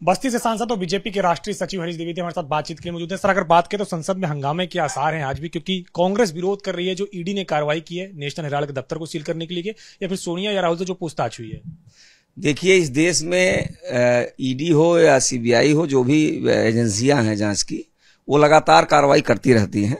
बस्ती से सांसद और बीजेपी के राष्ट्रीय सचिव हरीश द्विवेदी हमारे साथ बातचीत के लिए मौजूद है। सर, अगर बात करें तो संसद में हंगामे के आसार हैं आज भी, क्योंकि कांग्रेस विरोध कर रही है जो ईडी ने कार्रवाई की है नेशनल हेराल्ड के दफ्तर को सील करने के लिए, या फिर सोनिया या राहुल से जो पूछताछ हुई है। देखिए, इस देश में ईडी हो या सीबीआई हो, जो भी एजेंसियां हैं जांच की, वो लगातार कार्रवाई करती रहती हैं।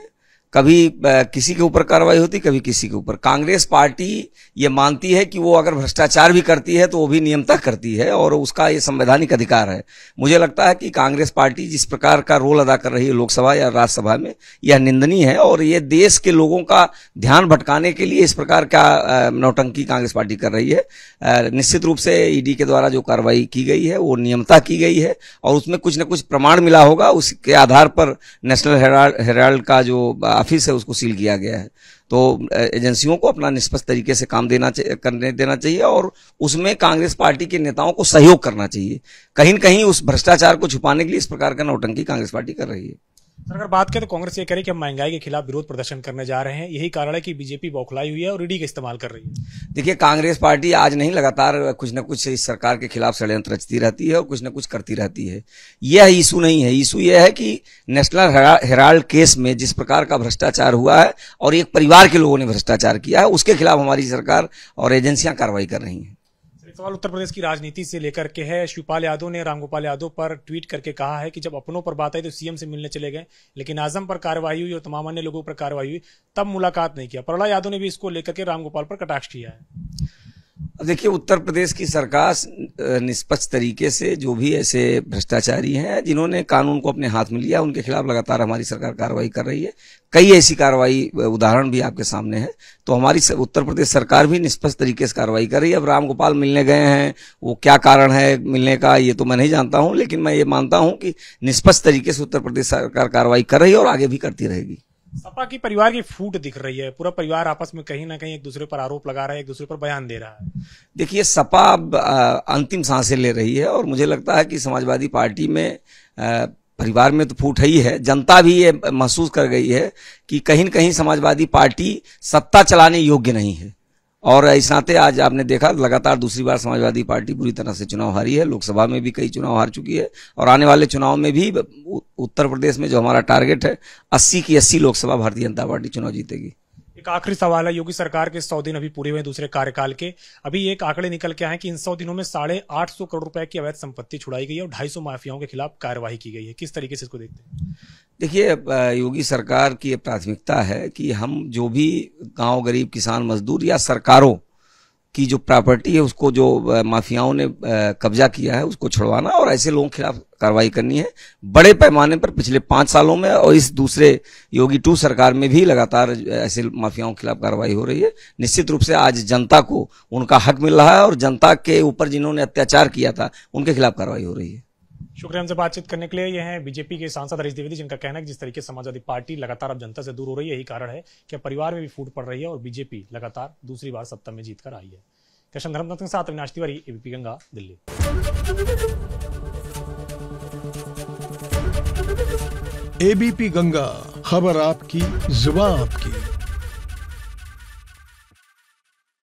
कभी किसी के ऊपर कार्रवाई होती, कभी किसी के ऊपर। कांग्रेस पार्टी ये मानती है कि वो अगर भ्रष्टाचार भी करती है तो वो भी नियमतः करती है और उसका ये संवैधानिक अधिकार है। मुझे लगता है कि कांग्रेस पार्टी जिस प्रकार का रोल अदा कर रही है लोकसभा या राज्यसभा में, यह निंदनीय है और ये देश के लोगों का ध्यान भटकाने के लिए इस प्रकार का नौटंकी कांग्रेस पार्टी कर रही है। निश्चित रूप से ईडी के द्वारा जो कार्रवाई की गई है वो नियमतः की गई है और उसमें कुछ न कुछ प्रमाण मिला होगा, उसके आधार पर नेशनल हेराल्ड का जो ऑफिस है उसको सील किया गया है। तो एजेंसियों को अपना निष्पक्ष तरीके से काम करने देना चाहिए और उसमें कांग्रेस पार्टी के नेताओं को सहयोग करना चाहिए। कहीं न कहीं उस भ्रष्टाचार को छुपाने के लिए इस प्रकार का नौटंकी कांग्रेस पार्टी कर रही है। सर, अगर बात करें तो कांग्रेस ये कह रही है कि हम महंगाई के खिलाफ विरोध प्रदर्शन करने जा रहे हैं, यही कारण है कि बीजेपी बौखलाई हुई है और ईडी का इस्तेमाल कर रही है। देखिए, कांग्रेस पार्टी आज नहीं, लगातार कुछ न कुछ इस सरकार के खिलाफ षड्यंत्र रचती रहती है और कुछ न कुछ करती रहती है। यह इशू नहीं है। इशू यह है कि नेशनल हेराल्ड केस में जिस प्रकार का भ्रष्टाचार हुआ है और एक परिवार के लोगों ने भ्रष्टाचार किया है, उसके खिलाफ हमारी सरकार और एजेंसियां कार्रवाई कर रही हैं। सवाल उत्तर प्रदेश की राजनीति से लेकर के है। शिवपाल यादव ने रामगोपाल यादव पर ट्वीट करके कहा है कि जब अपनों पर बात आई तो सीएम से मिलने चले गए, लेकिन आजम पर कार्रवाई हुई और तमाम अन्य लोगों पर कार्रवाई हुई, तब मुलाकात नहीं किया। प्रहलाद यादव ने भी इसको लेकर के रामगोपाल पर कटाक्ष किया है। देखिए, उत्तर प्रदेश की सरकार निष्पक्ष तरीके से जो भी ऐसे भ्रष्टाचारी हैं जिन्होंने कानून को अपने हाथ में लिया, उनके खिलाफ लगातार हमारी सरकार कार्रवाई कर रही है। कई ऐसी कार्रवाई उदाहरण भी आपके सामने है। तो हमारी उत्तर प्रदेश सरकार भी निष्पक्ष तरीके से कार्रवाई कर रही है। अब रामगोपाल मिलने गए हैं, वो क्या कारण है मिलने का ये तो मैं नहीं जानता हूं, लेकिन मैं ये मानता हूं कि निष्पक्ष तरीके से उत्तर प्रदेश सरकार कार्रवाई कर रही है और आगे भी करती रहेगी। सपा की परिवार की फूट दिख रही है, पूरा परिवार आपस में कहीं ना कहीं एक दूसरे पर आरोप लगा रहा है, एक दूसरे पर बयान दे रहा है। देखिए, सपा अब अंतिम सांसें ले रही है और मुझे लगता है कि समाजवादी पार्टी में परिवार में तो फूट ही है। जनता भी ये महसूस कर गई है कि कहीं न कहीं समाजवादी पार्टी सत्ता चलाने योग्य नहीं है और इस नाते आज आपने देखा लगातार दूसरी बार समाजवादी पार्टी बुरी तरह से चुनाव हारी है। लोकसभा में भी कई चुनाव हार चुकी है और आने वाले चुनाव में भी उत्तर प्रदेश में जो हमारा टारगेट है 80 की 80 लोकसभा भारतीय जनता पार्टी चुनाव जीतेगी। एक आखिरी सवाल है, योगी सरकार के 100 दिन अभी पूरे हुए दूसरे कार्यकाल के। अभी एक आंकड़े निकल के आए कि इन 100 दिनों में 850 करोड़ रुपए की अवैध संपत्ति छुड़ाई गई है और 250 माफियाओं के खिलाफ कार्यवाही की गई है। किस तरीके से इसको देखते हैं? देखिए, योगी सरकार की प्राथमिकता है कि हम जो भी गांव गरीब किसान मजदूर या सरकारों की जो प्रॉपर्टी है उसको जो माफियाओं ने कब्जा किया है उसको छुड़वाना और ऐसे लोगों के खिलाफ कार्रवाई करनी है बड़े पैमाने पर। पिछले 5 सालों में और इस दूसरे योगी 2 सरकार में भी लगातार ऐसे माफियाओं के खिलाफ कार्रवाई हो रही है। निश्चित रूप से आज जनता को उनका हक मिल रहा है और जनता के ऊपर जिन्होंने अत्याचार किया था उनके खिलाफ कार्रवाई हो रही है। शुक्रिया हमसे बातचीत करने के लिए। ये हैं बीजेपी के सांसद हरीश द्विवेदी, जिनका कहना है कि जिस तरीके से समाजवादी पार्टी लगातार अब जनता से दूर हो रही है, यही कारण है कि परिवार में भी फूट पड़ रही है और बीजेपी लगातार दूसरी बार सत्ता में जीत कर आई है। कृष्ण धर्मनाथ के साथ अविनाश तिवारी, एबीपी गंगा, दिल्ली। एबीपी गंगा, खबर आपकी, जुबान आपकी।